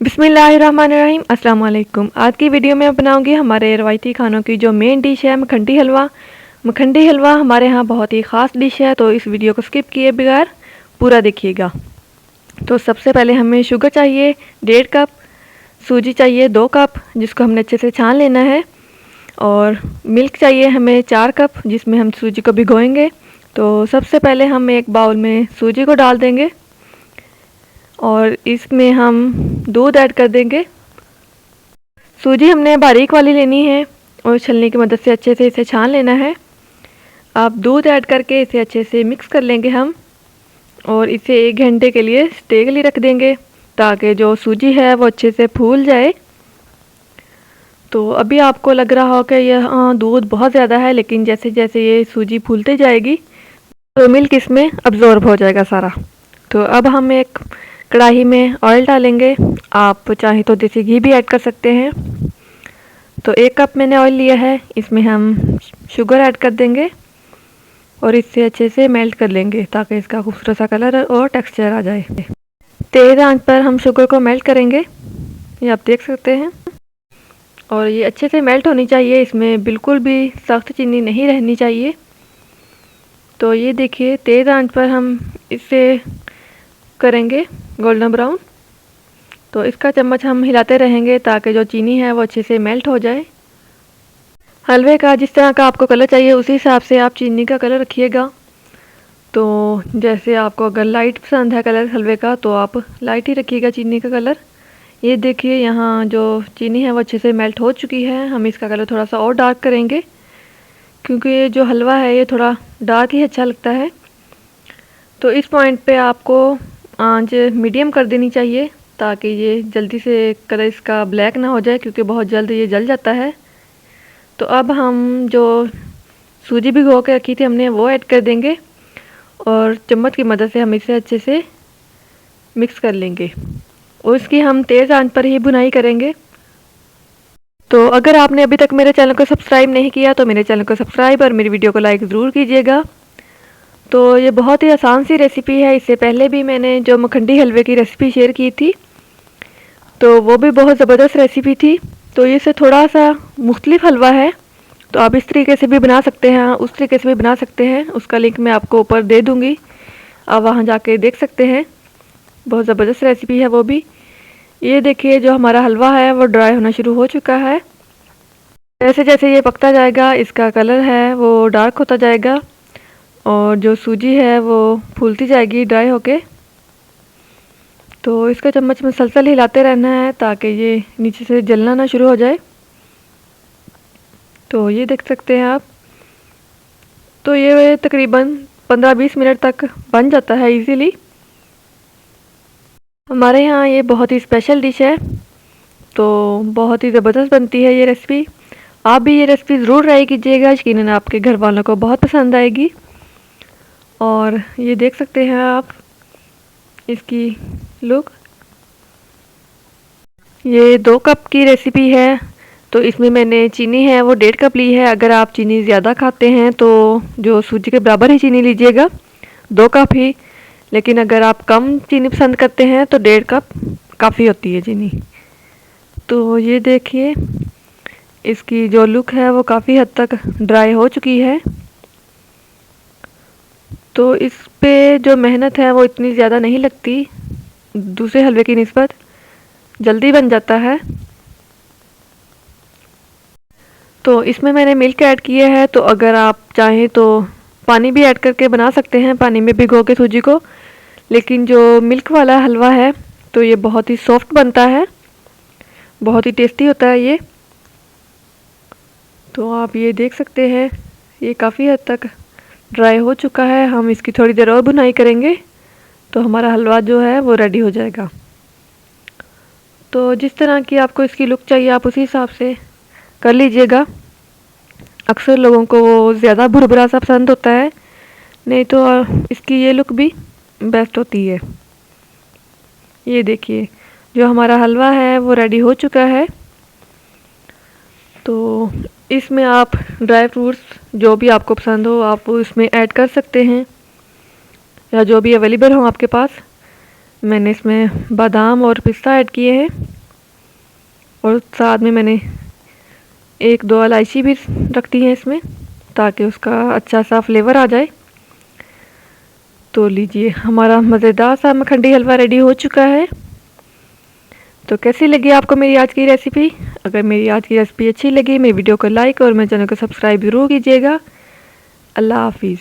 बिस्मिल्लाहिर्रहमानिर्रहीम। अस्सलाम वालेकुम। आज की वीडियो में बनाऊंगी हमारे रवायती खानों की जो मेन डिश है मखंडी हलवा। मखंडी हलवा हमारे यहाँ बहुत ही ख़ास डिश है, तो इस वीडियो को स्किप किए बगैर पूरा देखिएगा। तो सबसे पहले हमें शुगर चाहिए 1.5 कप, सूजी चाहिए 2 कप जिसको हमने अच्छे से छान लेना है, और मिल्क चाहिए हमें 4 कप जिसमें हम सूजी को भिगोएंगे। तो सबसे पहले हम एक बाउल में सूजी को डाल देंगे और इसमें हम दूध ऐड कर देंगे। सूजी हमने बारीक वाली लेनी है और छलनी की मदद से अच्छे से इसे छान लेना है। अब दूध ऐड करके इसे अच्छे से मिक्स कर लेंगे हम, और इसे 1 घंटे के लिए स्टे के लिए रख देंगे ताकि जो सूजी है वो अच्छे से फूल जाए। तो अभी आपको लग रहा हो कि यह दूध बहुत ज़्यादा है, लेकिन जैसे जैसे ये सूजी फूलते जाएगी तो मिल्क इसमें अब्जॉर्ब हो जाएगा सारा। तो अब हम एक कढ़ाई में ऑयल डालेंगे, आप चाहे तो देसी घी भी ऐड कर सकते हैं। तो 1 कप मैंने ऑयल लिया है, इसमें हम शुगर ऐड कर देंगे और इससे अच्छे से मेल्ट कर लेंगे ताकि इसका खूबसूरत सा कलर और टेक्सचर आ जाए। तेज़ आंच पर हम शुगर को मेल्ट करेंगे, ये आप देख सकते हैं, और ये अच्छे से मेल्ट होनी चाहिए, इसमें बिल्कुल भी सख्त चीनी नहीं रहनी चाहिए। तो ये देखिए तेज़ आंच पर हम इसे करेंगे गोल्डन ब्राउन। तो इसका चम्मच हम हिलाते रहेंगे ताकि जो चीनी है वो अच्छे से मेल्ट हो जाए। हलवे का जिस तरह का आपको कलर चाहिए उसी हिसाब से आप चीनी का कलर रखिएगा। तो जैसे आपको अगर लाइट पसंद है कलर हलवे का तो आप लाइट ही रखिएगा चीनी का कलर। ये देखिए यहाँ जो चीनी है वो अच्छे से मेल्ट हो चुकी है। हम इसका कलर थोड़ा सा और डार्क करेंगे क्योंकि ये जो हलवा है ये थोड़ा डार्क ही अच्छा लगता है। तो इस पॉइंट पे आपको आंच मीडियम कर देनी चाहिए ताकि ये जल्दी से कलर इसका ब्लैक ना हो जाए, क्योंकि बहुत जल्द ये जल जाता है। तो अब हम जो सूजी भिगो के रखी थी हमने वो ऐड कर देंगे और चम्मच की मदद से हम इसे अच्छे से मिक्स कर लेंगे और इसकी हम तेज़ आंच पर ही भुनाई करेंगे। तो अगर आपने अभी तक मेरे चैनल को सब्सक्राइब नहीं किया तो मेरे चैनल को सब्सक्राइब और मेरी वीडियो को लाइक ज़रूर कीजिएगा। तो ये बहुत ही आसान सी रेसिपी है। इससे पहले भी मैंने जो मखंडी हलवे की रेसिपी शेयर की थी तो वो भी बहुत ज़बरदस्त रेसिपी थी। तो ये से थोड़ा सा मुख्तलिफ हलवा है, तो आप इस तरीके से भी बना सकते हैं, उस तरीके से भी बना सकते हैं। उसका लिंक मैं आपको ऊपर दे दूँगी, आप वहाँ जाके देख सकते हैं। बहुत ज़बरदस्त रेसिपी है वो भी। ये देखिए जो हमारा हलवा है वो ड्राई होना शुरू हो चुका है। जैसे जैसे ये पकता जाएगा इसका कलर है वो डार्क होता जाएगा और जो सूजी है वो फूलती जाएगी ड्राई होके। तो इसका चम्मच में सलसल हिलाते रहना है ताकि ये नीचे से जलना ना शुरू हो जाए। तो ये देख सकते हैं आप। तो ये तकरीबन 15-20 मिनट तक बन जाता है इजीली। हमारे यहाँ ये बहुत ही स्पेशल डिश है, तो बहुत ही ज़बरदस्त बनती है ये रेसिपी। आप भी ये रेसिपी ज़रूर ट्राई कीजिएगा, यकीनन आपके घर वालों को बहुत पसंद आएगी। और ये देख सकते हैं आप इसकी लुक। ये 2 कप की रेसिपी है, तो इसमें मैंने चीनी है वो 1.5 कप ली है। अगर आप चीनी ज़्यादा खाते हैं तो जो सूजी के बराबर ही चीनी लीजिएगा, 2 कप ही। लेकिन अगर आप कम चीनी पसंद करते हैं तो 1.5 कप काफ़ी होती है चीनी। तो ये देखिए इसकी जो लुक है वो काफ़ी हद तक ड्राई हो चुकी है। तो इस पे जो मेहनत है वो इतनी ज़्यादा नहीं लगती, दूसरे हलवे की निस्बत जल्दी बन जाता है। तो इसमें मैंने मिल्क ऐड किया है, तो अगर आप चाहें तो पानी भी ऐड करके बना सकते हैं, पानी में भिगो के सूजी को। लेकिन जो मिल्क वाला हलवा है तो ये बहुत ही सॉफ्ट बनता है, बहुत ही टेस्टी होता है ये। तो आप ये देख सकते हैं ये काफ़ी हद तक ड्राई हो चुका है। हम इसकी थोड़ी देर और भुनाई करेंगे तो हमारा हलवा जो है वो रेडी हो जाएगा। तो जिस तरह की आपको इसकी लुक चाहिए आप उसी हिसाब से कर लीजिएगा। अक्सर लोगों को वो ज़्यादा भुरभुरा सा पसंद होता है, नहीं तो इसकी ये लुक भी बेस्ट होती है। ये देखिए जो हमारा हलवा है वो रेडी हो चुका है। तो इसमें आप ड्राई फ्रूट्स जो भी आपको पसंद हो आप इसमें ऐड कर सकते हैं, या जो भी अवेलेबल हो आपके पास। मैंने इसमें बादाम और पिस्ता ऐड किए हैं। और साथ में मैंने 1-2 इलायची भी रख दी है इसमें, ताकि उसका अच्छा सा फ्लेवर आ जाए। तो लीजिए, हमारा मज़ेदार सा मखंडी हलवा रेडी हो चुका है। तो कैसी लगी आपको मेरी आज की रेसिपी? अगर मेरी आज की रेसिपी अच्छी लगी, मेरी वीडियो को लाइक और मेरे चैनल को सब्सक्राइब ज़रूर कीजिएगा। अल्लाह हाफिज़।